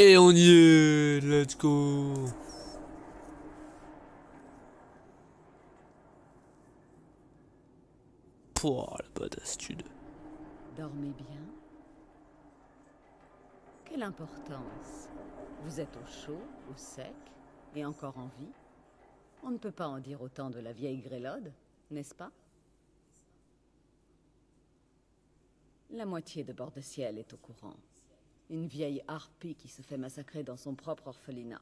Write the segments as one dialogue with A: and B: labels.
A: Et on y est, let's go. Pouah, la badastude.
B: Dormez bien. Quelle importance. Vous êtes au chaud, au sec, et encore en vie. On ne peut pas en dire autant de la vieille Grélode, n'est-ce pas? La moitié de Bord-de-Ciel est au courant. Une vieille harpie qui se fait massacrer dans son propre orphelinat.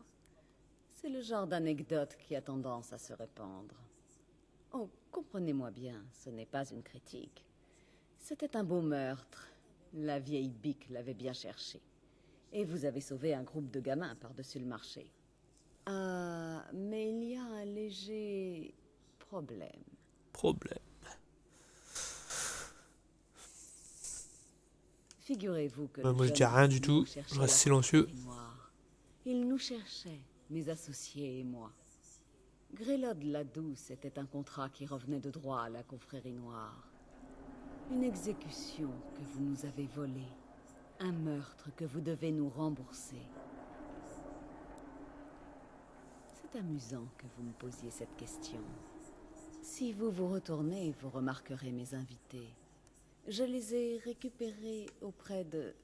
B: C'est le genre d'anecdote qui a tendance à se répandre. Oh, comprenez-moi bien, ce n'est pas une critique. C'était un beau meurtre. La vieille Bic l'avait bien cherché. Et vous avez sauvé un groupe de gamins par-dessus le marché. Ah, mais il y a un léger problème.
A: Problème.
B: Figurez-vous que
A: Bah,
B: le
A: moi je
B: jeune
A: dis rien du
B: Guillemot
A: tout,
B: cherchait
A: je reste
B: la
A: silencieux.
B: confrérie noire. Il nous cherchait, mes associés et moi. Grélode la Douce était un contrat qui revenait de droit à la confrérie noire. Une exécution que vous nous avez volée. Un meurtre que vous devez nous rembourser. C'est amusant que vous me posiez cette question. Si vous vous retournez, vous remarquerez mes invités. Je les ai récupérés auprès de...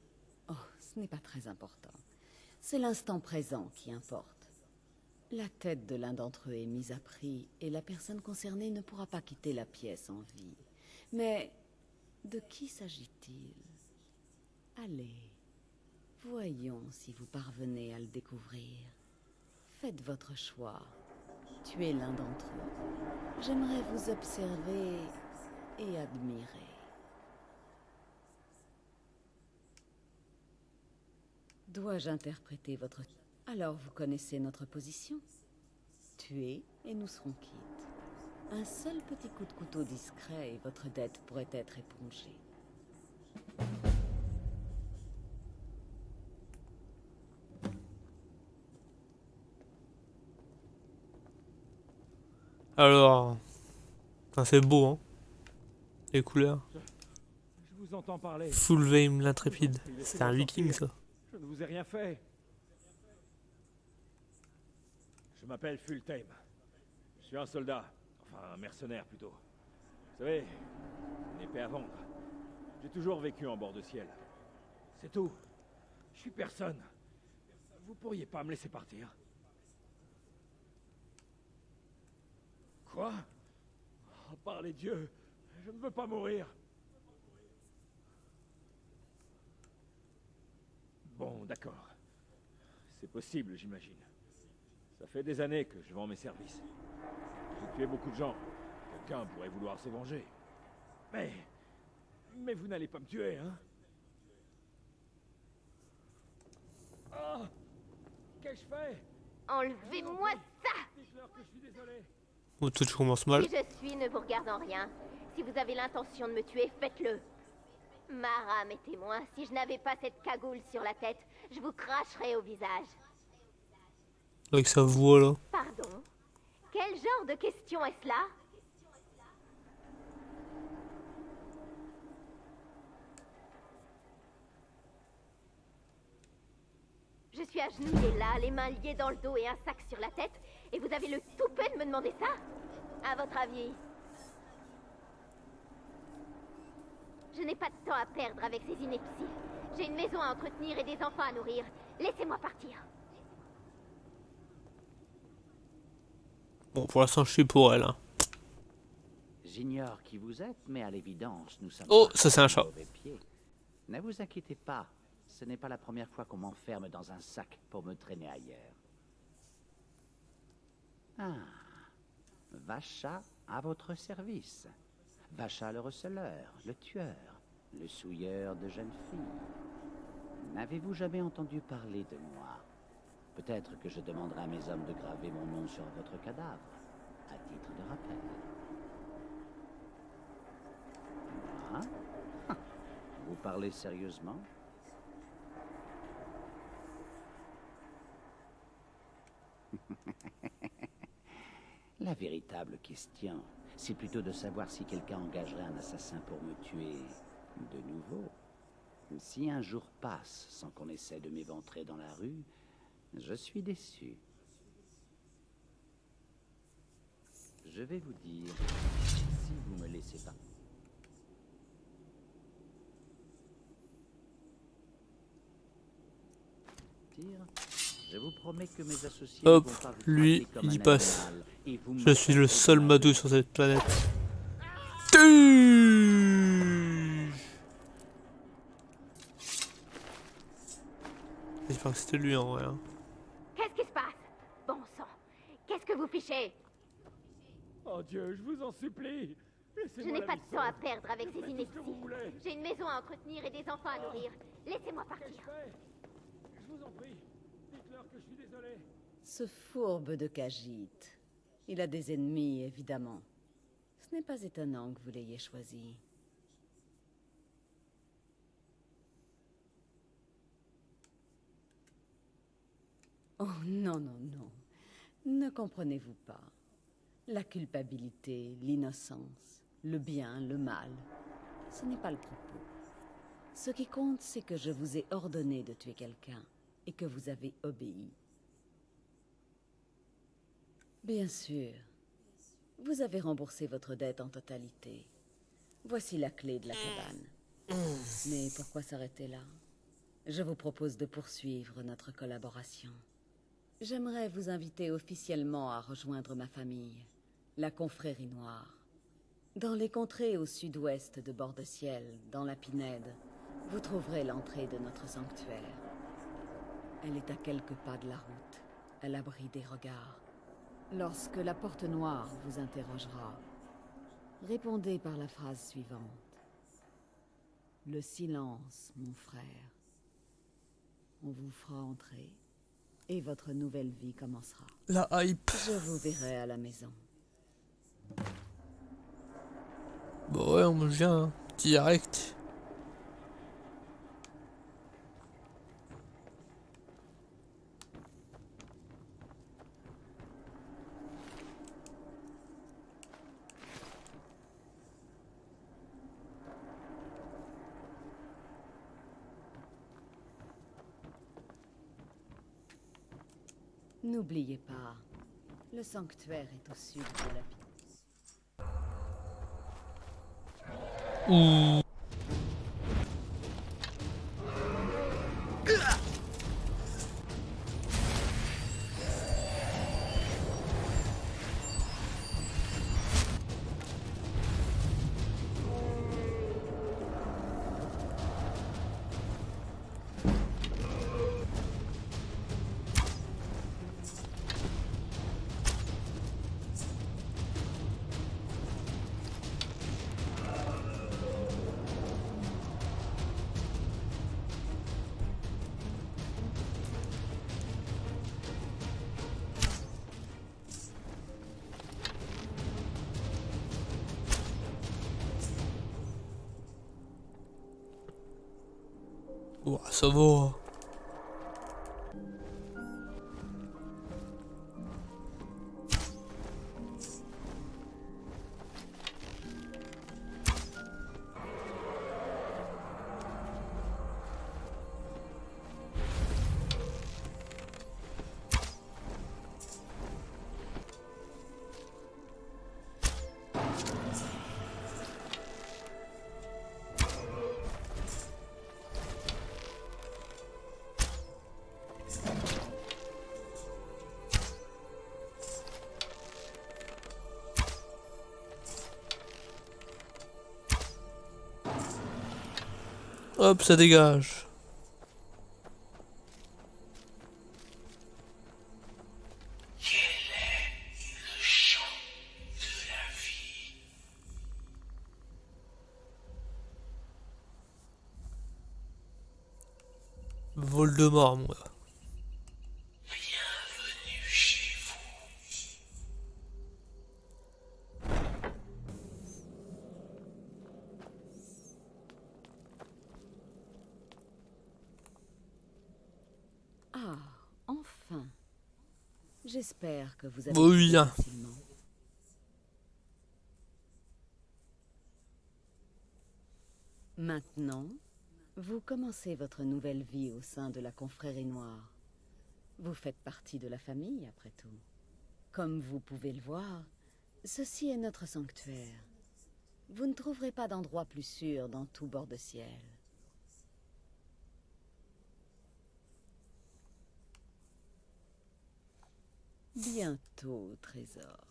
B: Oh, ce n'est pas très important. C'est l'instant présent qui importe. La tête de l'un d'entre eux est mise à prix et la personne concernée ne pourra pas quitter la pièce en vie. Mais de qui s'agit-il? Allez, voyons si vous parvenez à le découvrir. Faites votre choix. Tuez l'un d'entre eux. J'aimerais vous observer et admirer. Dois-je interpréter votre... Alors vous connaissez notre position? Tuez et nous serons quittes. Un seul petit coup de couteau discret et votre dette pourrait être épongée.
A: Alors, putain, c'est beau, hein, les couleurs.
C: Je vous entends parler.
A: Fulvame
C: Je vous en
A: l'intrépide.
C: prie,
A: C'est
C: laissez-moi
A: un viking,
C: sortir.
A: ça.
C: Je ne vous ai rien fait. Je m'appelle Fultame. Je suis un soldat. Enfin, un mercenaire plutôt. Vous savez, une épée à vendre. J'ai toujours vécu en bord de ciel. C'est tout. Je suis personne. Vous pourriez pas me laisser partir? Quoi? Oh, par les dieux, je ne veux pas mourir. Bon, d'accord. C'est possible, j'imagine. Ça fait des années que je vends mes services. J'ai tué beaucoup de gens. Quelqu'un pourrait vouloir se venger. Mais vous n'allez pas me tuer, hein? Ah! Qu'ai-je fait?
D: Enlevez-moi ça!
C: Dites-leur que je suis désolé.
A: Bon, tout commence mal.
D: Qui je suis ne vous regarde en rien. Si vous avez l'intention de me tuer, faites-le. Ma âme est témoin. Si je n'avais pas cette cagoule sur la tête, je vous cracherais au visage.
A: Avec sa voix, là.
D: Pardon? Quel genre de question est-ce là? Je suis agenouillée là, les mains liées dans le dos et un sac sur la tête, et vous avez le toupet de me demander ça? À votre avis? Je n'ai pas de temps à perdre avec ces inepties. J'ai une maison à entretenir et des enfants à nourrir. Laissez-moi partir.
A: Bon, pour l'instant, je suis pour elle, hein.
E: J'ignore qui vous êtes, mais à l'évidence, nous sommes...
A: Oh,
E: partis
A: ça, c'est un
E: du
A: chat.
E: mauvais pied. Ne vous inquiétez pas, ce n'est pas la première fois qu'on m'enferme dans un sac pour me traîner ailleurs. Ah, Vacha à votre service. Vacha le receleur, le tueur, le souilleur de jeunes filles. N'avez-vous jamais entendu parler de moi? Peut-être que je demanderai à mes hommes de graver mon nom sur votre cadavre, à titre de rappel. Moi? Vous parlez sérieusement? La véritable question, c'est plutôt de savoir si quelqu'un engagerait un assassin pour me tuer de nouveau. Si un jour passe sans qu'on essaie de m'éventrer dans la rue, je suis déçu. Je vais vous dire, si vous me laissez pas. Je vous promets que mes associés
A: Hop,
E: ne vont pas vous
A: lui,
E: traiter comme
A: il
E: un
A: passe.
E: animal, et vous
A: Je suis le
E: m'attaquerez
A: seul
E: dans la
A: Madou
E: rue.
A: sur cette planète. Tuuuuuh. J'espère que c'était lui en vrai. Hein.
D: Qu'est-ce qui se passe? Bon sang, qu'est-ce que vous fichez?
C: Oh Dieu, je vous en supplie.
D: Je
C: Laissez-moi
D: n'ai
C: la
D: pas
C: vie
D: de temps à
C: sauve.
D: perdre avec
C: Je
D: ces
C: fais tout ce que vous
D: inepties.
C: voulez.
D: J'ai une maison à entretenir et des enfants à nourrir. Laissez-moi
C: Qu'est-ce que je
D: partir.
C: fais? Je vous en prie. Dites-leur que je suis désolé.
B: Ce fourbe de Khajiit. Il a des ennemis, évidemment. Ce n'est pas étonnant que vous l'ayez choisi. Oh non, non, non. Ne comprenez-vous pas? La culpabilité, l'innocence, le bien, le mal, ce n'est pas le propos. Ce qui compte, c'est que je vous ai ordonné de tuer quelqu'un et que vous avez obéi. Bien sûr, vous avez remboursé votre dette en totalité. Voici la clé de la cabane. Mais pourquoi s'arrêter là? Je vous propose de poursuivre notre collaboration. J'aimerais vous inviter officiellement à rejoindre ma famille, la Confrérie Noire. Dans les contrées au sud-ouest de Bord-de-Ciel, dans la Pinède, vous trouverez l'entrée de notre sanctuaire. Elle est à quelques pas de la route, à l'abri des regards. Lorsque la porte noire vous interrogera, répondez par la phrase suivante. Le silence, mon frère. On vous fera entrer et votre nouvelle vie commencera.
A: La hype.
B: Je vous verrai à la maison.
A: Bon ouais, on vient hein. Direct.
B: N'oubliez pas, le sanctuaire est au sud de la ville.
A: Ouh. Ouah, ça va. Hop, ça dégage. Voldemort, moi.
B: Ah, enfin. J'espère que vous avez
A: Bon,
B: trouvé
A: bien.
B: facilement. Maintenant, Vous commencez votre nouvelle vie au sein de la Confrérie Noire. Vous faites partie de la famille, après tout. Comme vous pouvez le voir, ceci est notre sanctuaire. Vous ne trouverez pas d'endroit plus sûr dans tout bord de ciel. Bientôt, trésor.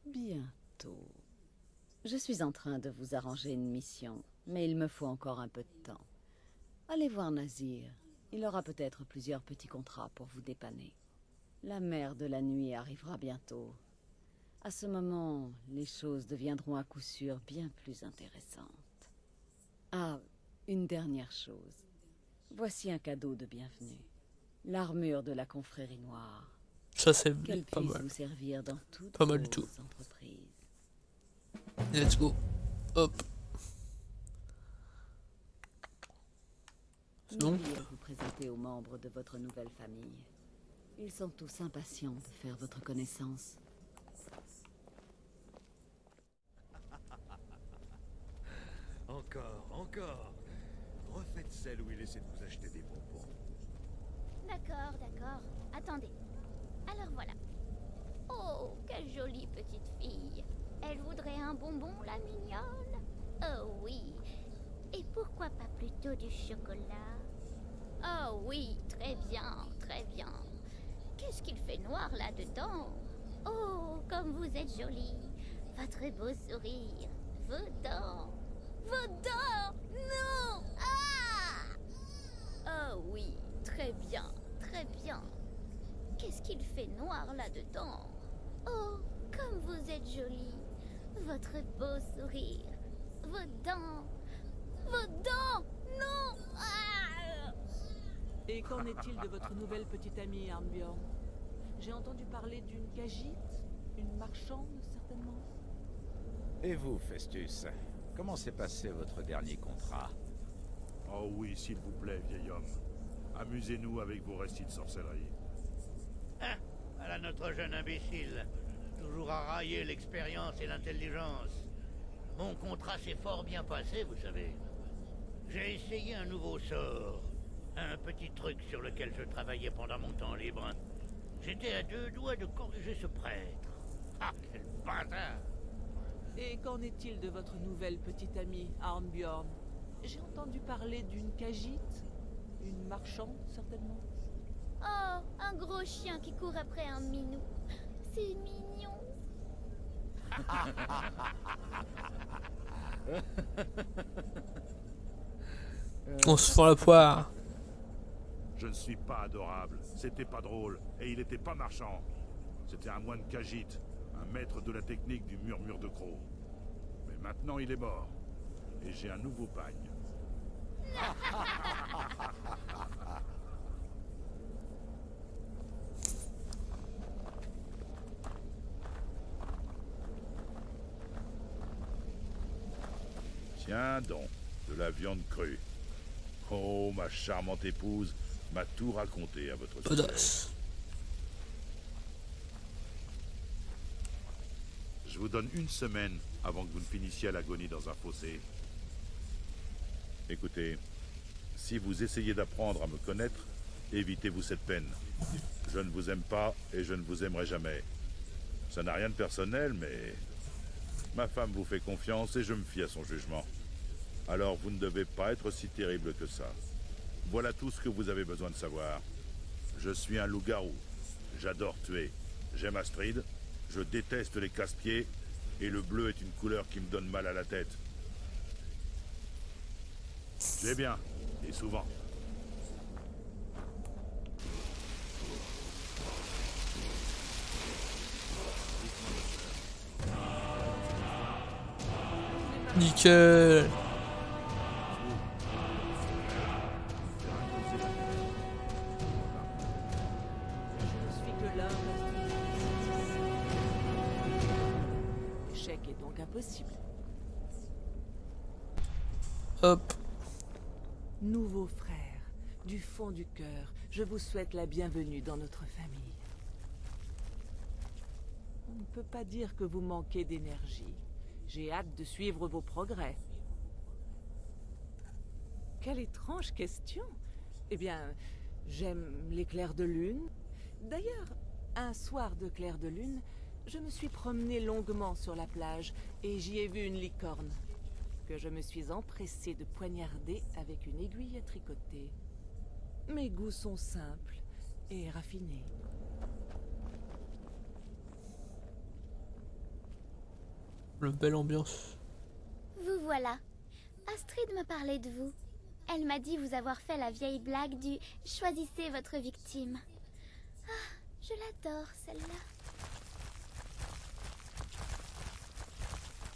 B: Bientôt. Je suis en train de vous arranger une mission, mais il me faut encore un peu de temps. Allez voir Nazir. Il aura peut-être plusieurs petits contrats pour vous dépanner. La mère de la nuit arrivera bientôt. À ce moment, les choses deviendront à coup sûr bien plus intéressantes. Ah, une dernière chose. Voici un cadeau de bienvenue. L'armure de la Confrérie Noire.
A: Ça, c'est
B: Qu'elle
A: pas
B: puisse
A: mal.
B: vous servir dans toutes
A: Pas mal
B: vos
A: du tout.
B: entreprises.
A: Let's go. Hop. C'est bon?
B: N'oubliez vous présenter aux membres de votre nouvelle famille. Ils sont tous impatients de faire votre connaissance.
F: Encore, encore. Refaites celle où il essaie de vous acheter des bonbons.
D: D'accord, d'accord. Attendez. Alors voilà. Oh, quelle jolie petite fille. Elle voudrait un bonbon, la mignonne? Oh oui. Et pourquoi pas plutôt du chocolat? Oh oui, très bien, très bien. Qu'est-ce qu'il fait noir là-dedans? Oh, comme vous êtes jolie. Votre beau sourire. Vos dents. Vos dents! Non! Ah! Oh oui, très bien, très bien. Qu'est-ce qu'il fait noir là-dedans? Oh, comme vous êtes jolie. Votre beau sourire. Vos dents. Vos dents! Non! Ah!
G: Et qu'en est-il de votre nouvelle petite amie, Arnbjorn? J'ai entendu parler d'une cagite, une marchande, certainement.
E: Et vous, Festus, comment s'est passé votre dernier contrat?
F: Oh oui, s'il vous plaît, vieil homme. Amusez-nous avec vos récits de sorcellerie.
H: Hein? Voilà notre jeune imbécile. Toujours à railler l'expérience et l'intelligence. Mon contrat s'est fort bien passé, vous savez. J'ai essayé un nouveau sort. Un petit truc sur lequel je travaillais pendant mon temps libre. J'étais à deux doigts de corriger ce prêtre. Ah, quel bâtard!
G: Et qu'en est-il de votre nouvelle petite amie, Arnbjorn? J'ai entendu parler d'une cagite, une marchande, certainement.
D: Oh, un gros chien qui court après un minou. C'est mignon.
A: On se fend la poire.
F: Je ne suis pas adorable, c'était pas drôle, et il était pas marchand. C'était un moine Khajiit, un maître de la technique du murmure de croc. Mais maintenant il est mort, et j'ai un nouveau bagne. Tiens donc, de la viande crue. Oh, ma charmante épouse m'a tout raconté à votre sujet.
A: Podas.
F: Je vous donne une semaine avant que vous ne finissiez à l'agonie dans un fossé. Écoutez, si vous essayez d'apprendre à me connaître, évitez-vous cette peine. Je ne vous aime pas et je ne vous aimerai jamais. Ça n'a rien de personnel, mais ma femme vous fait confiance et je me fie à son jugement. Alors vous ne devez pas être si terrible que ça. Voilà tout ce que vous avez besoin de savoir. Je suis un loup-garou. J'adore tuer. J'aime Astrid. Je déteste les casse-pieds. Et le bleu est une couleur qui me donne mal à la tête. Tuez bien. Et souvent.
A: Nickel.
G: Je ne suis que l'un reste. L'échec est donc impossible.
A: Hop.
G: Nouveau frère, du fond du cœur, je vous souhaite la bienvenue dans notre famille. On ne peut pas dire que vous manquez d'énergie. J'ai hâte de suivre vos progrès. quelle étrange question. Eh bien, j'aime les clairs de lune. D'ailleurs, un soir de clair de lune, je me suis promenée longuement sur la plage et j'y ai vu une licorne que je me suis empressée de poignarder avec une aiguille à tricoter. Mes goûts sont simples et raffinés.
A: Le belle ambiance.
D: Vous voilà. Astrid m'a parlé de vous. Elle m'a dit vous avoir fait la vieille blague du « choisissez votre victime ». Ah, je l'adore, celle-là.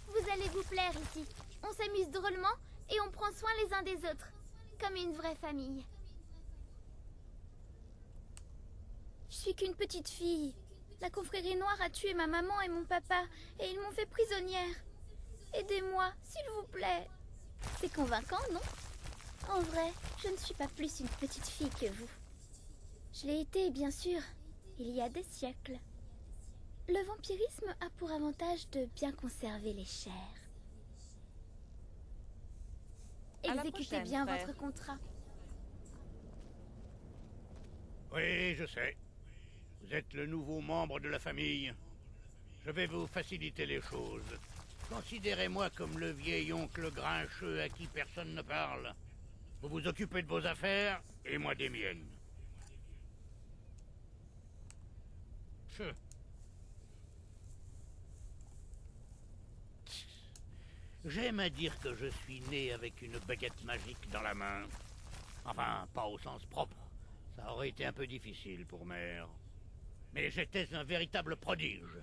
D: Vous allez vous plaire ici. On s'amuse drôlement et on prend soin les uns des autres, comme une vraie famille. Je suis qu'une petite fille. La confrérie noire a tué ma maman et mon papa, et ils m'ont fait prisonnière. Aidez-moi, s'il vous plaît. C'est convaincant, non? En vrai, je ne suis pas plus une petite fille que vous. Je l'ai été, bien sûr, il y a des siècles. Le vampirisme a pour avantage de bien conserver les chairs.
G: À la
D: Exécutez
G: prochaine,
D: bien
G: frère.
D: votre contrat.
H: Oui, je sais. Vous êtes le nouveau membre de la famille. Je vais vous faciliter les choses. Considérez-moi comme le vieil oncle grincheux à qui personne ne parle. Vous vous occupez de vos affaires et moi des miennes. Pfff. J'aime à dire que je suis né avec une baguette magique dans la main. Enfin, pas au sens propre. Ça aurait été un peu difficile pour mère. Mais j'étais un véritable prodige.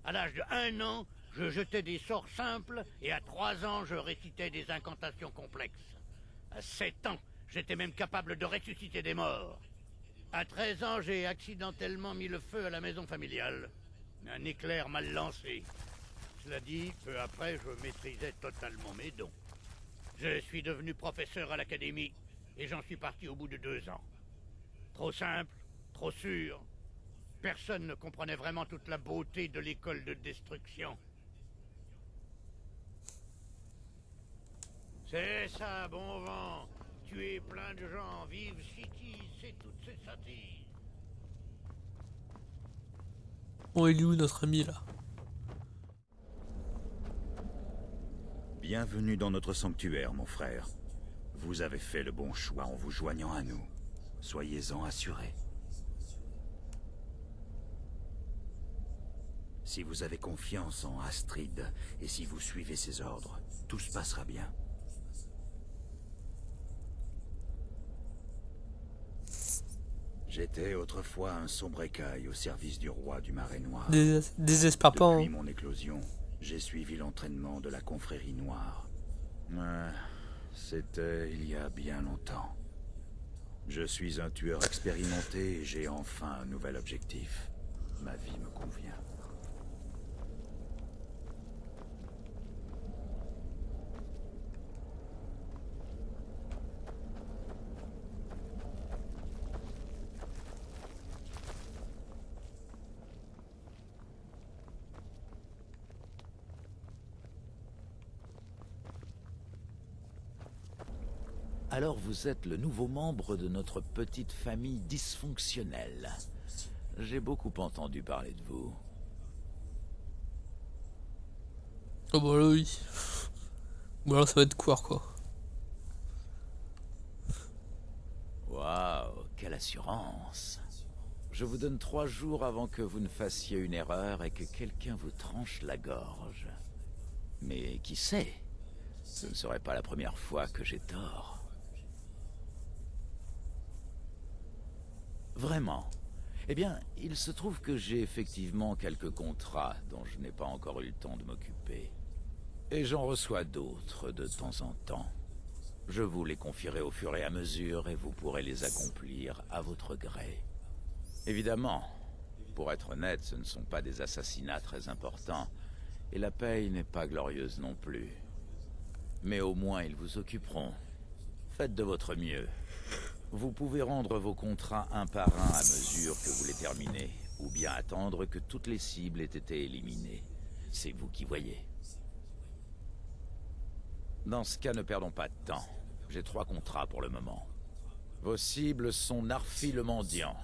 H: À l'âge de 1 an, je jetais des sorts simples et à 3 ans, je récitais des incantations complexes. À 7 ans, j'étais même capable de ressusciter des morts. À 13 ans, j'ai accidentellement mis le feu à la maison familiale. Un éclair mal lancé. Cela dit, peu après, je maîtrisais totalement mes dons. Je suis devenu professeur à l'académie et j'en suis parti au bout de 2 ans. Trop simple, trop sûr. Personne ne comprenait vraiment toute la beauté de l'école de destruction. C'est ça, bon vent. Tuer plein de gens, vive City, c'est toutes ces sottises.
A: Bon, il est où notre ami là?
I: Bienvenue dans notre sanctuaire, mon frère. Vous avez fait le bon choix en vous joignant à nous. Soyez-en assurés. Si vous avez confiance en Astrid, et si vous suivez ses ordres, tout se passera bien. J'étais autrefois un sombre écaille au service du roi du Marais Noir.
A: Désespère pas,
I: Depuis
A: hein.
I: mon éclosion, j'ai suivi l'entraînement de la confrérie noire. C'était il y a bien longtemps. Je suis un tueur expérimenté et j'ai enfin un nouvel objectif. Ma vie me convient.
E: Alors vous êtes le nouveau membre de notre petite famille dysfonctionnelle. J'ai beaucoup entendu parler de vous.
A: Oh bah là oui. Ou alors ça va être quoi.
E: Waouh, quelle assurance. Je vous donne 3 jours avant que vous ne fassiez une erreur et que quelqu'un vous tranche la gorge. Mais qui sait? Ce ne serait pas la première fois que j'ai tort. Vraiment. Eh bien, il se trouve que j'ai effectivement quelques contrats dont je n'ai pas encore eu le temps de m'occuper. Et j'en reçois d'autres de temps en temps. Je vous les confierai au fur et à mesure et vous pourrez les accomplir à votre gré. Évidemment, pour être honnête, ce ne sont pas des assassinats très importants, et la paye n'est pas glorieuse non plus. Mais au moins ils vous occuperont. Faites de votre mieux. Vous pouvez rendre vos contrats un par un à mesure que vous les terminez, ou bien attendre que toutes les cibles aient été éliminées. C'est vous qui voyez. Dans ce cas, ne perdons pas de temps.
I: J'ai 3 contrats pour le moment. Vos cibles sont Narfi le Mendiant,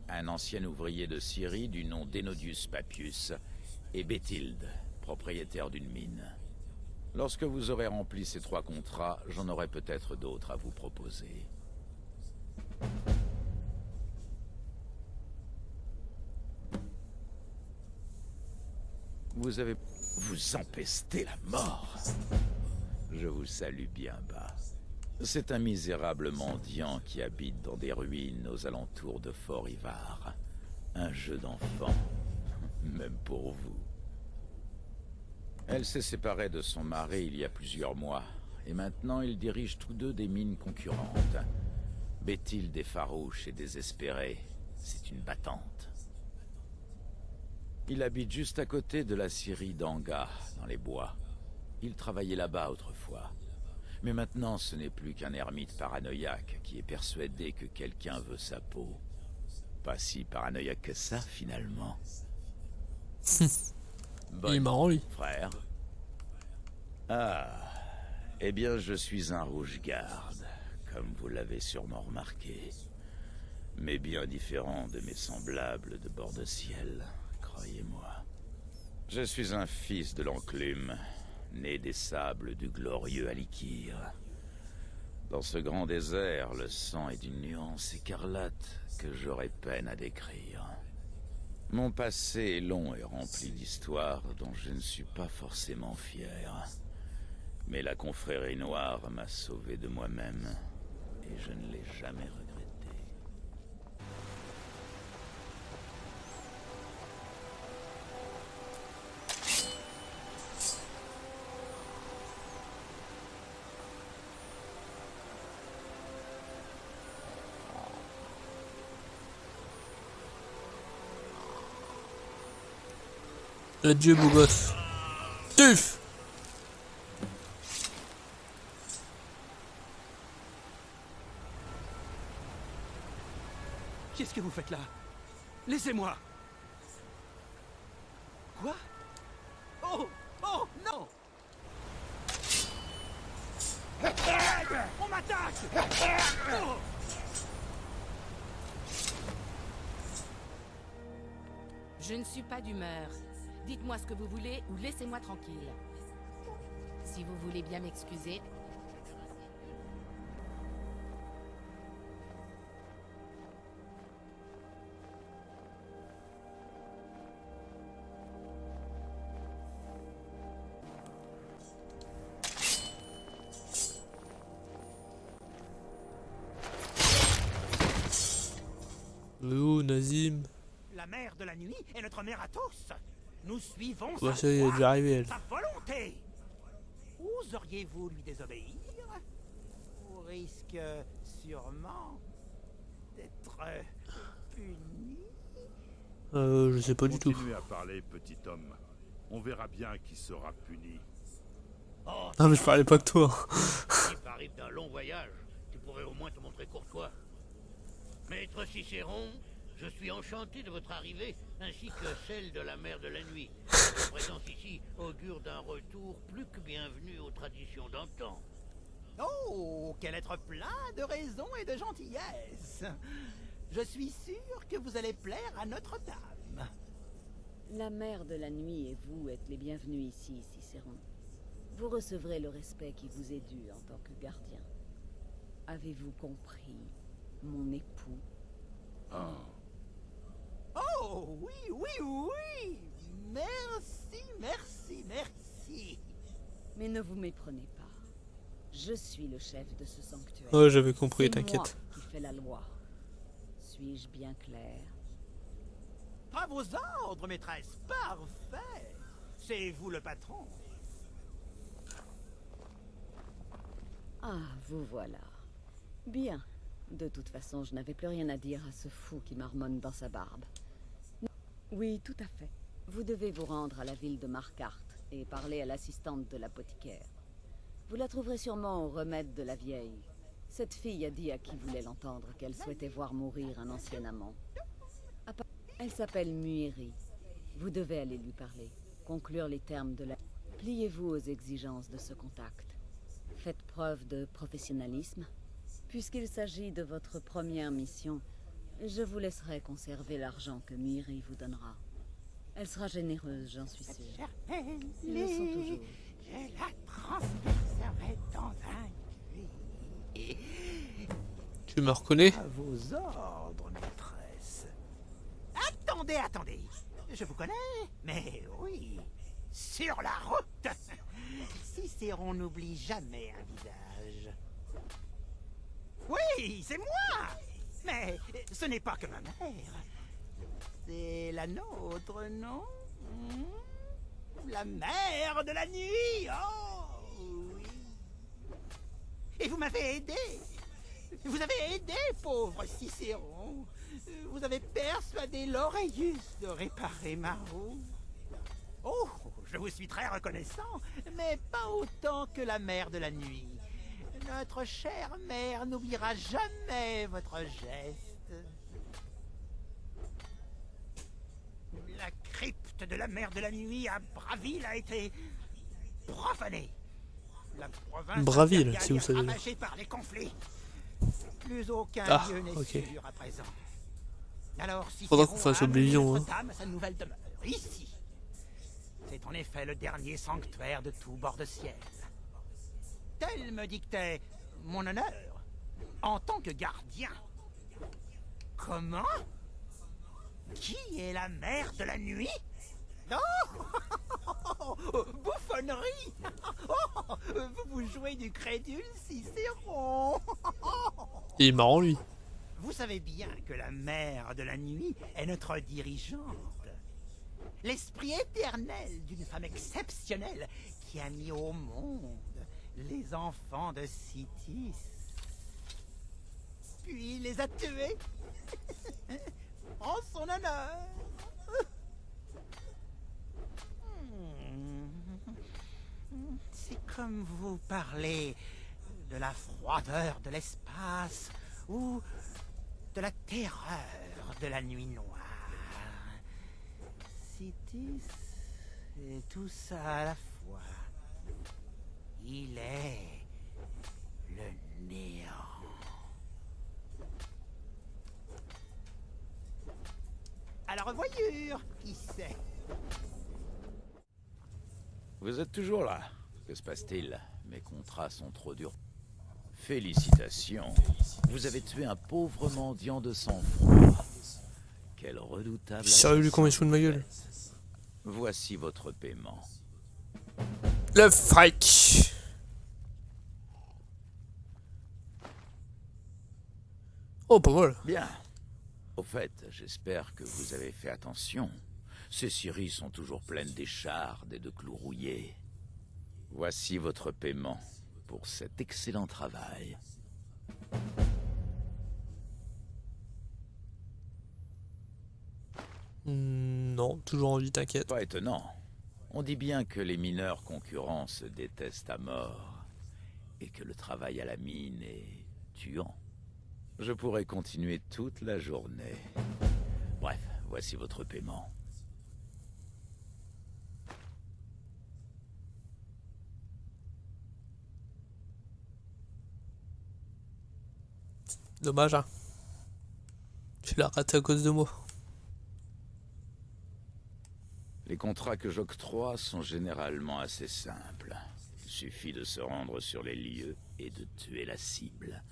I: un ancien ouvrier de Syrie du nom d'Enodius Papius, et Bethilde, propriétaire d'une mine. Lorsque vous aurez rempli ces 3 contrats, j'en aurai peut-être d'autres à vous proposer. Vous empestez la mort. Je vous salue bien bas. C'est un misérable mendiant qui habite dans des ruines aux alentours de Fort Ivar. Un jeu d'enfant, même pour vous. Elle s'est séparée de son mari il y a plusieurs mois, et maintenant ils dirigent tous deux des mines concurrentes. Bethilde est farouche et désespérée. C'est une battante. Il habite juste à côté de la scierie d'Anga, dans les bois. Il travaillait là-bas autrefois. Mais maintenant, ce n'est plus qu'un ermite paranoïaque qui est persuadé que quelqu'un veut sa peau. Pas si paranoïaque que ça, finalement.
A: Il est marrant, lui.
I: Frère. Ah, eh bien, je suis un rouge-garde, comme vous l'avez sûrement remarqué. Mais bien différent de mes semblables de bord de ciel, croyez-moi. Je suis un fils de l'enclume, né des sables du glorieux Alikir. Dans ce grand désert, le sang est d'une nuance écarlate que j'aurais peine à décrire. Mon passé est long et rempli d'histoires dont je ne suis pas forcément fier. Mais la confrérie noire m'a sauvé de moi-même, et je ne l'ai jamais regretté.
A: Adieu, beau gosse. Tuf!
J: Qu'est-ce que vous faites là? Laissez-moi! Quoi? Oh! Oh, non! On m'attaque! Oh!
K: Je ne suis pas d'humeur. Dites-moi ce que vous voulez ou laissez-moi tranquille. Si vous voulez bien m'excuser.
A: Oh, Nazim.
J: La mère de la nuit est notre mère à tous. Nous suivons
A: Bah,
J: sa
A: ça y est, elle est
J: voix,
A: déjà arrivée, elle.
J: sa volonté. Oseriez-vous lui désobéir? Au risque sûrement d'être puni.
A: Je sais pas du tout.
F: Continuez à parler, petit homme. On verra bien qui sera puni.
H: Oh,
A: Non, mais je parlais pas que toi.
H: si t'arrives d'un long voyage, tu pourrais au moins te montrer courtois. Maître Cicéron, je suis enchanté de votre arrivée, ainsi que celle de la mère de la nuit. Votre présence ici augure d'un retour plus que bienvenu aux traditions d'antan.
J: Oh, quel être plein de raison et de gentillesse. Je suis sûr que vous allez plaire à Notre-Dame.
B: La mère de la nuit et vous êtes les bienvenus ici, Cicéron. Vous recevrez le respect qui vous est dû en tant que gardien. Avez-vous compris, mon époux?
J: Oh, oui, oui, oui. Merci, merci, merci.
B: Mais ne vous méprenez pas. Je suis le chef de ce sanctuaire.
A: Ouais, j'avais compris,
B: C'est
A: t'inquiète.
B: moi qui fais la loi. Suis-je bien clair?
J: À vos ordres, maîtresse. Parfait. C'est vous le patron.
B: Ah, vous voilà. Bien. De toute façon, je n'avais plus rien à dire à ce fou qui marmonne dans sa barbe. Oui, tout à fait. Vous devez vous rendre à la ville de Marquardt et parler à l'assistante de l'apothicaire. Vous la trouverez sûrement au remède de la vieille. Cette fille a dit à qui voulait l'entendre qu'elle souhaitait voir mourir un ancien amant. Elle s'appelle Muiri. Vous devez aller lui parler, conclure les termes de la... Pliez-vous aux exigences de ce contact. faites preuve de professionnalisme. Puisqu'il s'agit de votre première mission, je vous laisserai conserver l'argent que Miri vous donnera. Elle sera généreuse, j'en suis sûre. Ils le sont toujours.
J: Je la transpercerai dans un puits.
A: Tu me reconnais?
J: À vos ordres, maîtresse. Attendez. Je vous connais, mais oui. Sur la route. Cicéron n'oublie jamais un visage. Oui, c'est moi. Mais ce n'est pas que ma mère. C'est la nôtre, non? La mère de la nuit. Oh, oui. Et vous m'avez aidé. Vous avez aidé, pauvre Cicéron. Vous avez persuadé l'Oreillus de réparer ma roue. Oh, je vous suis très reconnaissant, mais pas autant que la mère de la nuit. Notre chère mère n'oubliera jamais votre geste. La crypte de la mère de la nuit à Braville a été profanée. La province
A: Braville,
J: impériale
A: si vous
J: est
A: savez.
J: ravagée par les conflits. Plus aucun lieu n'est sûr à présent. Alors, si
A: Faudra qu'on fasse Oblivion, hein.
J: Dame à sa nouvelle demeure, ici. C'est en effet le dernier sanctuaire de tout bord de ciel. Tel me dictait mon honneur en tant que gardien. Comment? Qui est la mère de la nuit? Oh, bouffonnerie! Oh, vous jouez du crédule, Cicéron.
A: Il est marrant, lui.
J: Vous savez bien que la mère de la nuit est notre dirigeante. L'esprit éternel d'une femme exceptionnelle qui a mis au monde les enfants de Citis. Puis les a tués en son honneur. C'est comme vous parlez de la froideur de l'espace ou de la terreur de la nuit noire. Citis et tout ça à la fois. Il est le néant. À la revoyure, qui sait?
I: Vous êtes toujours là. Que se passe-t-il? Mes contrats sont trop durs. Félicitations. Vous avez tué un pauvre mendiant de sang-froid. Quel redoutable...
A: Sérieux, lui, comment il se fout de ma gueule?
I: Voici votre paiement.
A: Le fric. Oh, pas mal.
I: Bien. Au fait, j'espère que vous avez fait attention. Ces scieries sont toujours pleines d'échardes et de clous rouillés. Voici votre paiement pour cet excellent travail.
A: Non, toujours en vie, t'inquiète.
I: Pas étonnant. On dit bien que les mineurs concurrents se détestent à mort et que le travail à la mine est tuant. Je pourrais continuer toute la journée. Bref, voici votre paiement.
A: Dommage, hein. Tu l'as raté à cause de moi.
I: Les contrats que j'octroie sont généralement assez simples. Il suffit de se rendre sur les lieux et de tuer la cible.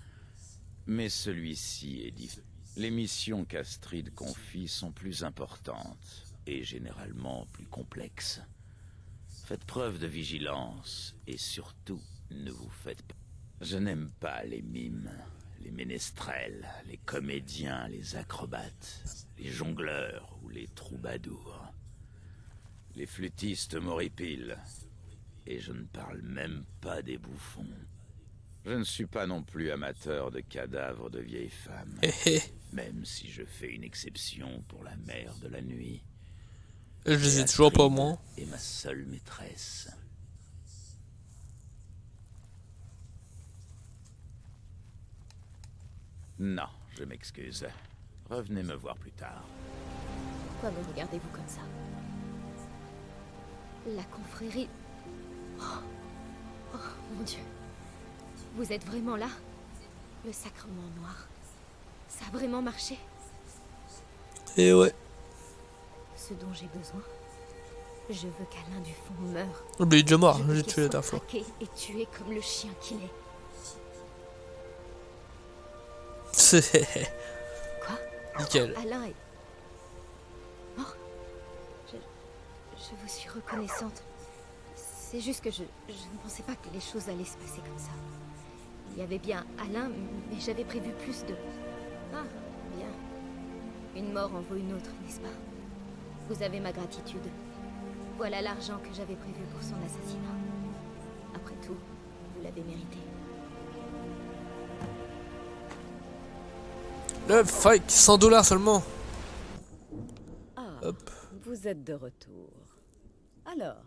I: Mais celui-ci est différent. Les missions qu'Astrid confie sont plus importantes et généralement plus complexes. Faites preuve de vigilance et surtout, ne vous faites pas... Je n'aime pas les mimes, les ménestrels, les comédiens, les acrobates, les jongleurs ou les troubadours. Les flûtistes m'horripilent. Et je ne parle même pas des bouffons. Je ne suis pas non plus amateur de cadavres de vieilles femmes. Même si je fais une exception pour la mère de la nuit.
A: Je les ai toujours pas, moi.
I: Et ma seule maîtresse. Non, je m'excuse. Revenez me voir plus tard.
D: Pourquoi me regardez-vous comme ça? La confrérie... Oh, mon Dieu.
L: Vous êtes vraiment là? Le sacrement noir. Ça a vraiment marché?
A: Et ouais.
L: Ce dont j'ai besoin. Je veux qu'Alain Dufont meure.
A: Oh, mais il est déjà mort,
L: Je veux
A: j'ai
L: qu'il
A: tué la
L: soit
A: dernière fois.
L: traqué et tué comme le chien qu'il est.
A: C'est...
L: Quoi?
A: Nickel.
L: Alain est mort? Je vous suis reconnaissante. C'est juste que je ne pensais pas que les choses allaient se passer comme ça. Il y avait bien Alain, mais j'avais prévu plus de... Ah, bien. Une mort en vaut une autre, n'est-ce pas? Vous avez ma gratitude. Voilà l'argent que j'avais prévu pour son assassinat. Après tout, vous l'avez mérité.
A: Le fuck, 100 $ seulement.
B: Ah,
A: Hop.
B: vous êtes de retour. Alors,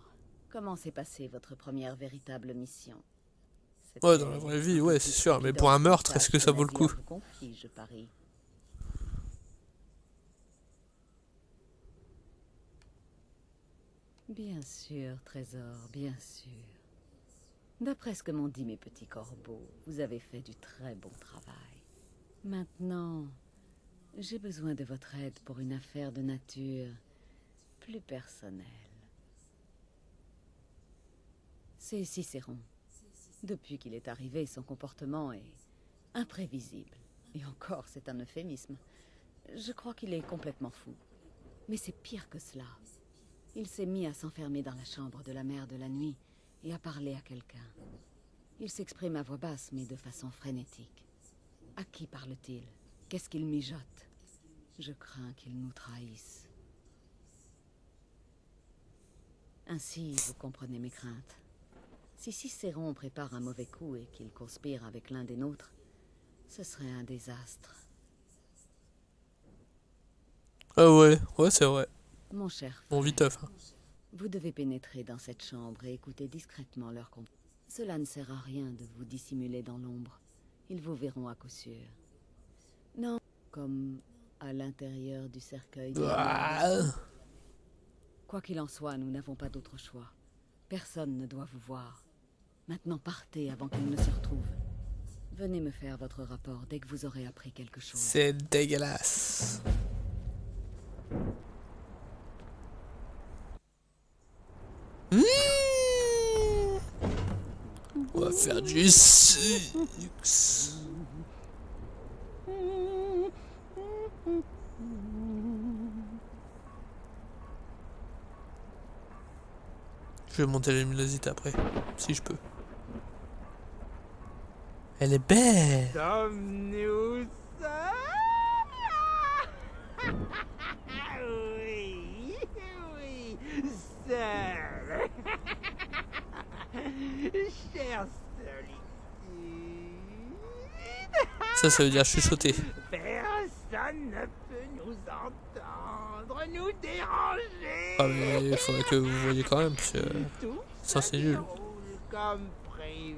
B: comment s'est passée votre première véritable mission?
A: Ouais, dans la vraie vie, ouais, c'est sûr. Mais pour un meurtre, est-ce que ça vaut le coup?
B: Confie, je parie. Bien sûr, trésor, bien sûr. D'après ce que m'ont dit mes petits corbeaux, vous avez fait du très bon travail. Maintenant, j'ai besoin de votre aide pour une affaire de nature plus personnelle. C'est Cicéron. Depuis qu'il est arrivé, son comportement est imprévisible. Et encore, c'est un euphémisme. Je crois qu'il est complètement fou. Mais c'est pire que cela. Il s'est mis à s'enfermer dans la chambre de la mère de la nuit et à parler à quelqu'un. Il s'exprime à voix basse, mais de façon frénétique. À qui parle-t-il? Qu'est-ce qu'il mijote? Je crains qu'il nous trahisse. Ainsi, vous comprenez mes craintes. Si Cicéron prépare un mauvais coup et qu'il conspire avec l'un des nôtres, ce serait un désastre.
A: Ah ouais, ouais, c'est vrai.
B: Mon cher
A: Bon, viteuf. Hein.
B: vous devez pénétrer dans cette chambre et écouter discrètement leur compte. Cela ne sert à rien de vous dissimuler dans l'ombre. Ils vous verront à coup sûr. Non, comme à l'intérieur du cercueil. Quoi qu'il en soit, nous n'avons pas d'autre choix. Personne ne doit vous voir. Maintenant, partez avant qu'ils ne se retrouvent. Venez me faire votre rapport dès que vous aurez appris quelque chose.
A: C'est dégueulasse. On va faire du sucre. Je vais monter la luminosité après, si je peux. Elle est belle.
J: Sommes-nous oui, oui, seul. Chère solitude.
A: Ça veut dire chuchoter.
J: Personne ne peut nous entendre, nous déranger.
A: Ah mais il faudrait que vous voyez quand même, parce que ça c'est nul.
J: Comme prévu.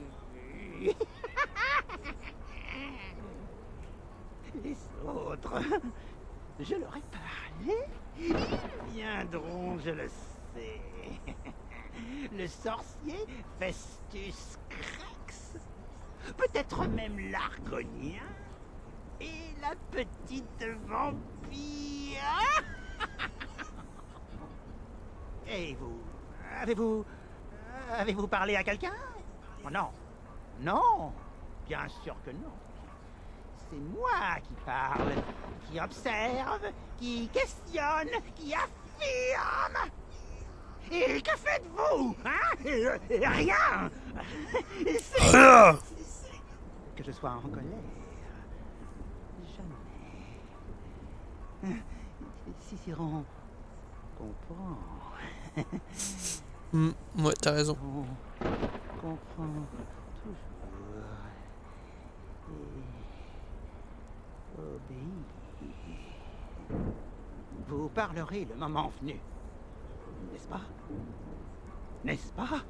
J: Les autres, je leur ai parlé. Ils viendront, je le sais. Le sorcier Festus Crex, peut-être même l'Argonien et la petite vampire. Et vous, avez-vous parlé à quelqu'un? Oh non, non, bien sûr que non. C'est moi qui parle, qui observe, qui questionne, qui affirme. Et que faites-vous, hein? Rien.
A: Rien.
J: Que je sois en colère. Jamais. Cicéron comprend.
A: Ouais, t'as raison.
J: On comprend toujours. Et obéit. Vous parlerez le moment venu. N'est-ce pas? N'est-ce pas?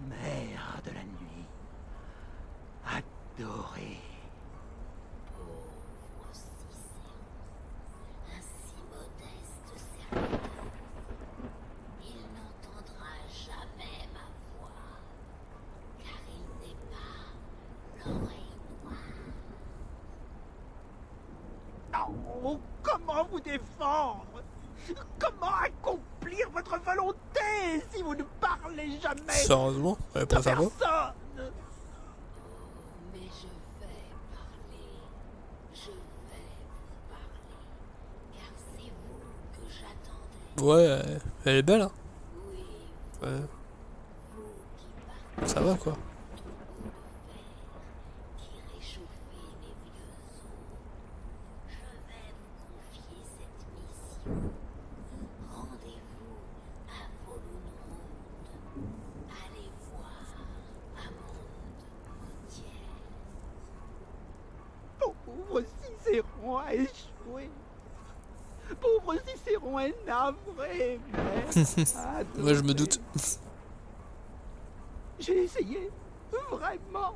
J: Mère de la nuit. Adorée.
D: Pauvre Cicéron, un si modeste serviteur. Il n'entendra jamais ma voix.
J: Oh, comment vous défendre? Comment accomplir votre volonté si vous ne parlez jamais
A: Sérieusement, elle
J: de
A: pas ça va.
J: personne?
K: Mais je vais parler. Je vais vous parler. Car c'est vous que j'attendais.
A: Ouais, elle est belle, hein.
K: Oui,
A: Ouais,
K: vous qui partez
A: ça va quoi.
K: qui réchauffez mes vieux os. Je vais vous confier cette mission. Rendez-vous à Volunrund. Allez voir Amande Moutière.
J: Pauvre Cicéron a échoué. Pauvre Cicéron est navré, mais...
A: Moi je me doute.
J: J'ai essayé, vraiment.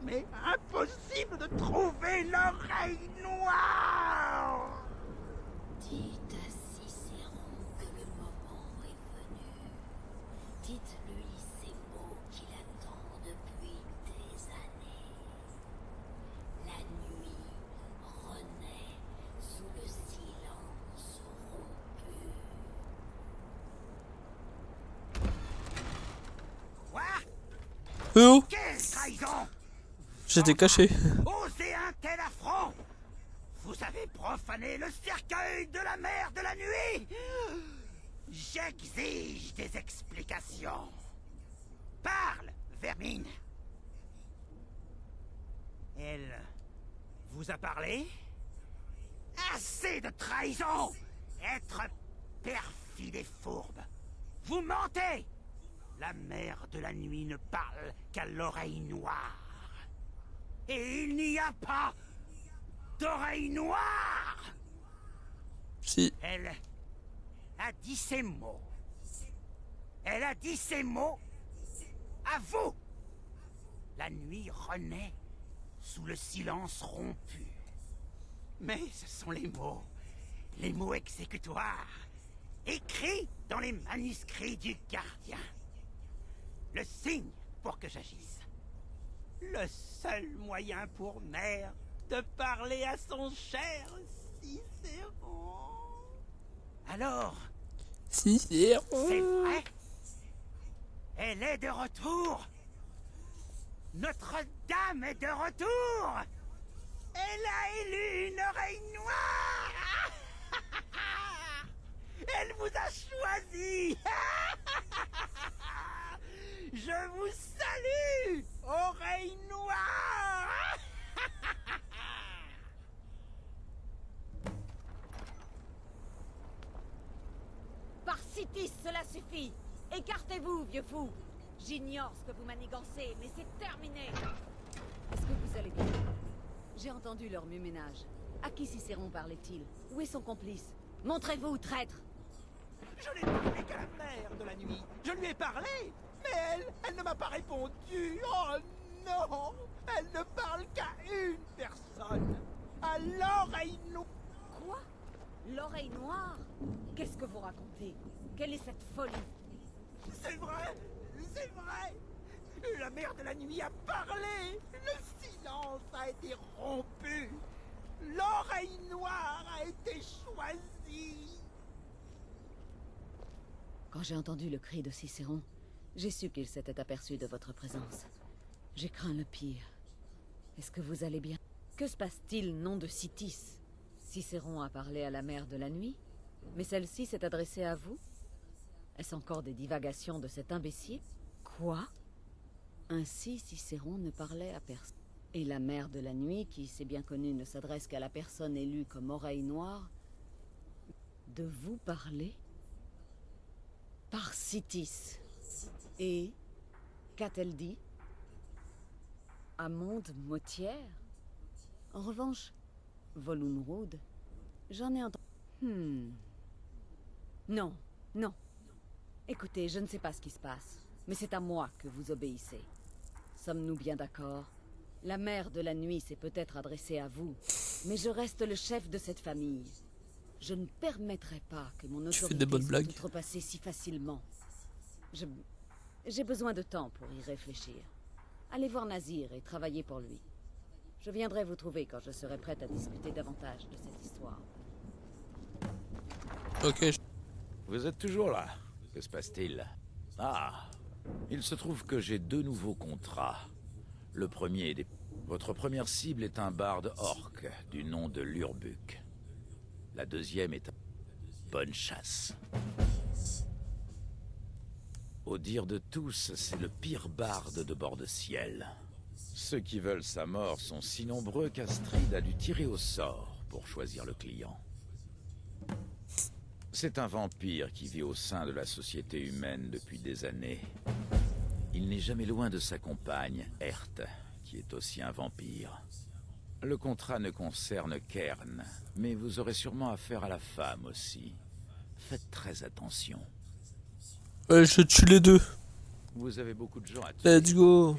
J: Mais impossible de trouver l'oreille noire.
K: Dites à Cicéron que le moment est venu. Dites-lui ces mots qu'il attend depuis des années. La nuit renaît sous le silence rompu.
J: Quoi?
A: Oh,
J: Quelle trahison!
A: j'étais caché.
J: Osez un tel affront! Vous avez profané le cercueil de la mère de la nuit! J'exige des explications. Parle, vermine! Elle vous a parlé? Assez de trahison! Être perfide et fourbe. Vous mentez! La mère de la nuit ne parle qu'à l'oreille noire. Et il n'y a pas d'oreille noire!
A: Si.
J: Elle a dit ces mots. Elle a dit ces mots à vous! La nuit renaît sous le silence rompu. Mais ce sont les mots exécutoires, écrits dans les manuscrits du gardien. Le signe pour que j'agisse. Le seul moyen pour mère de parler à son cher Cicéron. Alors,
A: Si,
J: c'est vrai? Elle est de retour. Notre-Dame est de retour. Elle a élu une oreille noire. Elle vous a choisi. Je vous salue, oreille noire.
B: Par Citis, cela suffit. Écartez-vous, vieux fou. J'ignore ce que vous manigancez, mais c'est terminé. Est-ce que vous allez bien? J'ai entendu leur ménage. À qui Cicéron parlait-il? Où est son complice? Montrez-vous, traître!
J: Je n'ai parlé qu'à la mère de la nuit. Je lui ai parlé, mais elle ne m'a pas répondu. Oh non, elle ne parle qu'à une personne. À l'oreille noire.
B: Quoi? L'oreille noire? Qu'est-ce que vous racontez? Quelle est cette folie?
J: C'est vrai, c'est vrai. La mère de la nuit a parlé. Le silence a été rompu. L'oreille noire a été choisie.
B: Quand j'ai entendu le cri de Cicéron, j'ai su qu'il s'était aperçu de votre présence. J'ai craint le pire. Est-ce que vous allez bien? Que se passe-t-il, nom de Citis? Cicéron a parlé à la mère de la nuit, mais celle-ci s'est adressée à vous? Est-ce encore des divagations de cet imbécile? Quoi? Ainsi, Cicéron ne parlait à personne. Et la mère de la nuit, qui c'est bien connu ne s'adresse qu'à la personne élue comme oreille noire, de vous parler? Par Citis. Et qu'a-t-elle dit? Amande Moutière? En revanche, Volunrud, j'en ai entendu. Non, non. Écoutez, je ne sais pas ce qui se passe, mais c'est à moi que vous obéissez. Sommes-nous bien d'accord? La mère de la nuit s'est peut-être adressée à vous, mais je reste le chef de cette famille. Je ne permettrai pas que mon
A: Tu fais
B: autorité
A: des bonnes
B: soit
A: blagues.
B: outrepassée si facilement. J'ai besoin de temps pour y réfléchir. Allez voir Nazir et travaillez pour lui. Je viendrai vous trouver quand je serai prête à discuter davantage de cette histoire.
A: Ok.
I: Vous êtes toujours là. Que se passe-t-il? Ah, il se trouve que j'ai 2 nouveaux contrats. Le premier est des... Votre première cible est un barde orc du nom de Lurbuk. La deuxième est un... Bonne chasse. Au dire de tous, c'est le pire barde de bord de ciel. Ceux qui veulent sa mort sont si nombreux qu'Astrid a dû tirer au sort pour choisir le client. C'est un vampire qui vit au sein de la société humaine depuis des années. Il n'est jamais loin de sa compagne, Ert, qui est aussi un vampire. Le contrat ne concerne qu'Ern, mais vous aurez sûrement affaire à la femme aussi. Faites très attention.
A: Je tue les deux.
I: Vous avez beaucoup de gens à tuer.
A: Let's go.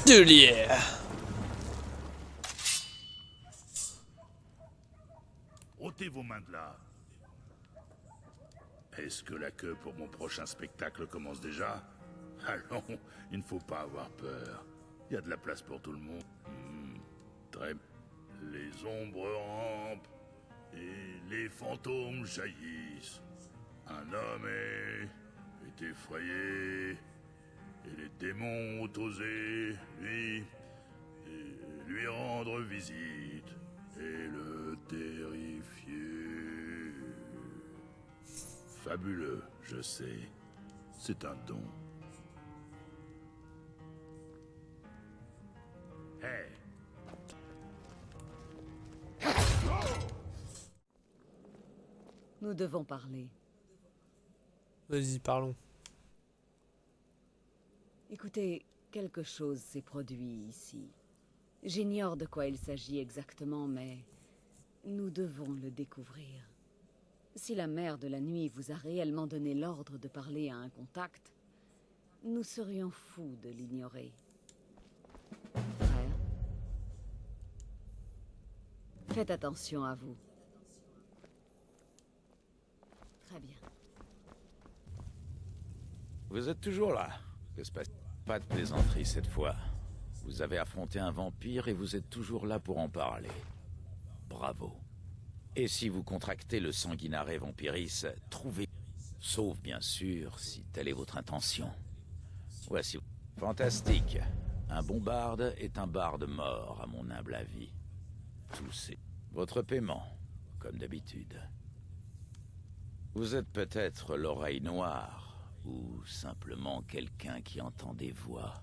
A: De lierre.
F: Ôtez vos mains de là. Est-ce que la queue pour mon prochain spectacle commence déjà? Allons, il ne faut pas avoir peur. Il y a de la place pour tout le monde. Très... Les ombres rampent et les fantômes jaillissent. Un homme est effrayé et les démons ont osé lui rendre visite et le terrifier. Fabuleux, je sais. C'est un don. Hey.
B: Nous devons parler.
A: Vas-y, parlons.
B: Écoutez, quelque chose s'est produit ici. J'ignore de quoi il s'agit exactement, mais nous devons le découvrir. Si la mère de la nuit vous a réellement donné l'ordre de parler à un contact, nous serions fous de l'ignorer. Frère, faites attention à vous. Très bien.
I: Vous êtes toujours là. Que se passe? Pas de plaisanterie cette fois. Vous avez affronté un vampire et vous êtes toujours là pour en parler. Bravo. Et si vous contractez le sanguinaré vampiris, trouvez... Sauf bien sûr, si telle est votre intention. Voici... Fantastique. Un bon barde est un barde mort, à mon humble avis. Tout c'est... Votre paiement, comme d'habitude. Vous êtes peut-être l'oreille noire, ou simplement quelqu'un qui entend des voix.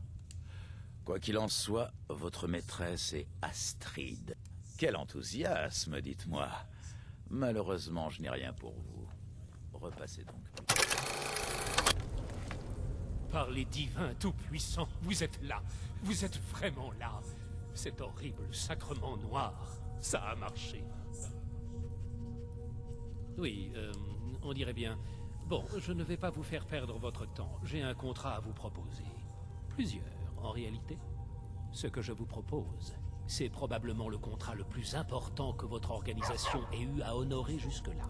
I: Quoi qu'il en soit, votre maîtresse est Astrid. Quel enthousiasme, dites-moi. Malheureusement, je n'ai rien pour vous. Repassez donc.
M: Par les divins tout-puissants, vous êtes là. Vous êtes vraiment là. Cet horrible sacrement noir, ça a marché. Oui, on dirait bien. Bon, je ne vais pas vous faire perdre votre temps. J'ai un contrat à vous proposer. Plusieurs, en réalité. Ce que je vous propose, c'est probablement le contrat le plus important que votre organisation ait eu à honorer jusque-là.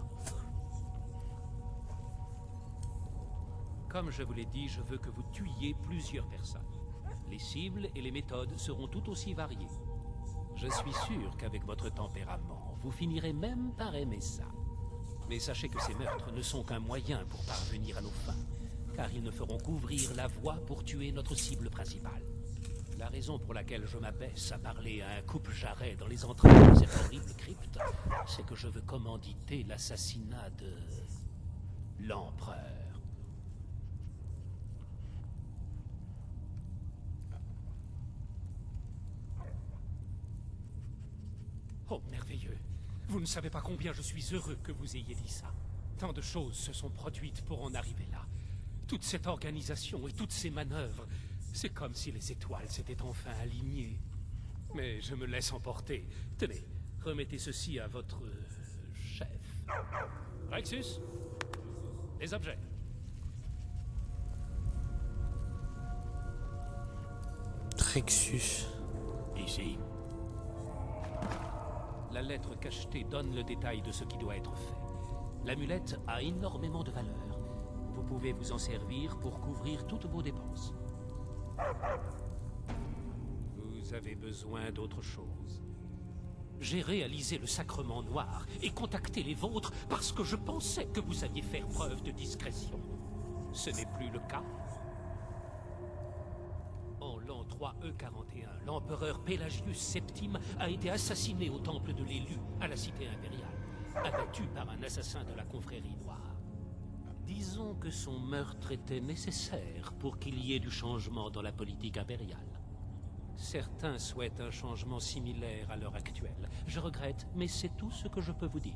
M: Comme je vous l'ai dit, je veux que vous tuiez plusieurs personnes. Les cibles et les méthodes seront tout aussi variées. Je suis sûr qu'avec votre tempérament, vous finirez même par aimer ça. Mais sachez que ces meurtres ne sont qu'un moyen pour parvenir à nos fins, car ils ne feront qu'ouvrir la voie pour tuer notre cible principale. La raison pour laquelle je m'abaisse à parler à un coupe-jarret dans les entrailles de cette horrible crypte, c'est que je veux commanditer l'assassinat de... l'empereur. Oh, merveilleux. Vous ne savez pas combien je suis heureux que vous ayez dit ça. Tant de choses se sont produites pour en arriver là. Toute cette organisation et toutes ces manœuvres, c'est comme si les étoiles s'étaient enfin alignées. Mais je me laisse emporter. Tenez, remettez ceci à votre... chef. Rexus, les objets.
A: Rexus.
M: Ici. La lettre cachetée donne le détail de ce qui doit être fait. L'amulette a énormément de valeur. Vous pouvez vous en servir pour couvrir toutes vos dépenses. Vous avez besoin d'autre chose. J'ai réalisé le sacrement noir et contacté les vôtres parce que je pensais que vous saviez faire preuve de discrétion. Ce n'est plus le cas. En l'an 3E41, l'empereur Pelagius Septime a été assassiné au temple de l'élu, à la cité impériale, abattu par un assassin de la confrérie noire. Disons que son meurtre était nécessaire pour qu'il y ait du changement dans la politique impériale. Certains souhaitent un changement similaire à l'heure actuelle. Je regrette, mais c'est tout ce que je peux vous dire.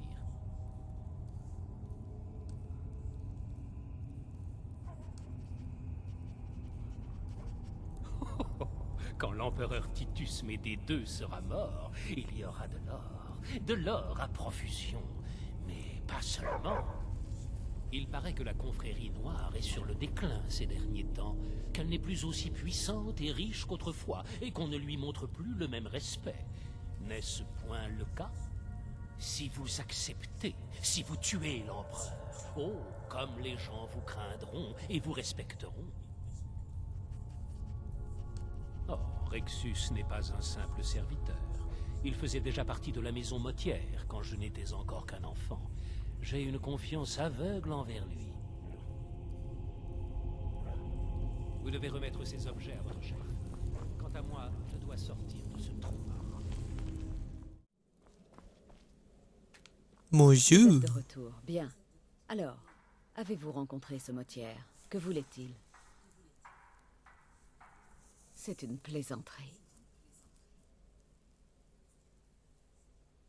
M: Quand l'empereur Titus Médée II sera mort, il y aura de l'or à profusion. Mais pas seulement. Il paraît que la confrérie noire est sur le déclin ces derniers temps, qu'elle n'est plus aussi puissante et riche qu'autrefois, et qu'on ne lui montre plus le même respect. N'est-ce point le cas? Si vous acceptez, si vous tuez l'empereur, oh, comme les gens vous craindront et vous respecteront. Oh, Rexus n'est pas un simple serviteur. Il faisait déjà partie de la maison Motière quand je n'étais encore qu'un enfant. J'ai une confiance aveugle envers lui. Vous devez remettre ces objets à votre chef. Quant à moi, je dois sortir de ce trou.
A: Mon Dieu.
B: Vous êtes de retour. Bien. Alors, avez-vous rencontré ce Motière? Que voulait-il? C'est une plaisanterie.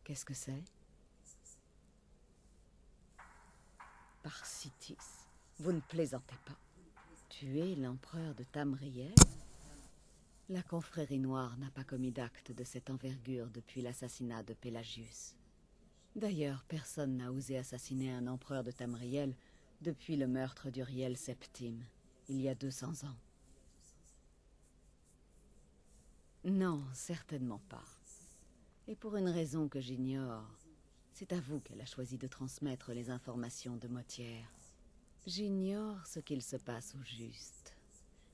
B: Qu'est-ce que c'est? Parcitis, vous ne plaisantez pas. Tuer l'empereur de Tamriel? La confrérie noire n'a pas commis d'acte de cette envergure depuis l'assassinat de Pelagius. D'ailleurs, personne n'a osé assassiner un empereur de Tamriel depuis le meurtre d'Uriel Septime, il y a 200 ans. Non, certainement pas. Et pour une raison que j'ignore, c'est à vous qu'elle a choisi de transmettre les informations de Motière. J'ignore ce qu'il se passe au juste,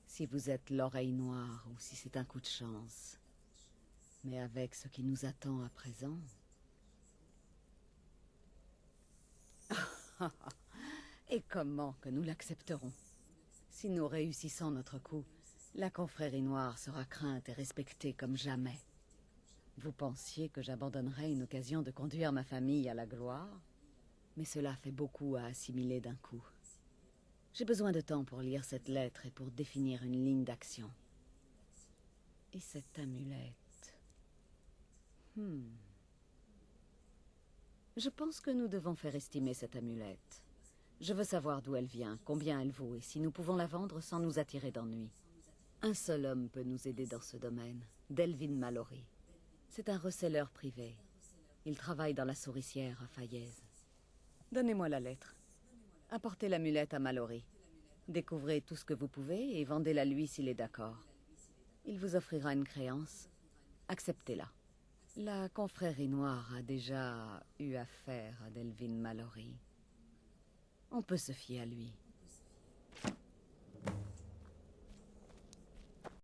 B: si vous êtes l'oreille noire ou si c'est un coup de chance. Mais avec ce qui nous attend à présent... Et comment que nous l'accepterons? Si nous réussissons notre coup, la confrérie noire sera crainte et respectée comme jamais. Vous pensiez que j'abandonnerais une occasion de conduire ma famille à la gloire? Mais cela fait beaucoup à assimiler d'un coup. J'ai besoin de temps pour lire cette lettre et pour définir une ligne d'action. Et cette amulette... Je pense que nous devons faire estimer cette amulette. Je veux savoir d'où elle vient, combien elle vaut, et si nous pouvons la vendre sans nous attirer d'ennui. Un seul homme peut nous aider dans ce domaine, Delvin Mallory. C'est un receleur privé. Il travaille dans la souricière à Fayez. Donnez-moi la lettre. Apportez l'amulette à Mallory. Découvrez tout ce que vous pouvez et vendez-la lui s'il est d'accord. Il vous offrira une créance. Acceptez-la. La confrérie noire a déjà eu affaire à Delvin Mallory. On peut se fier à lui.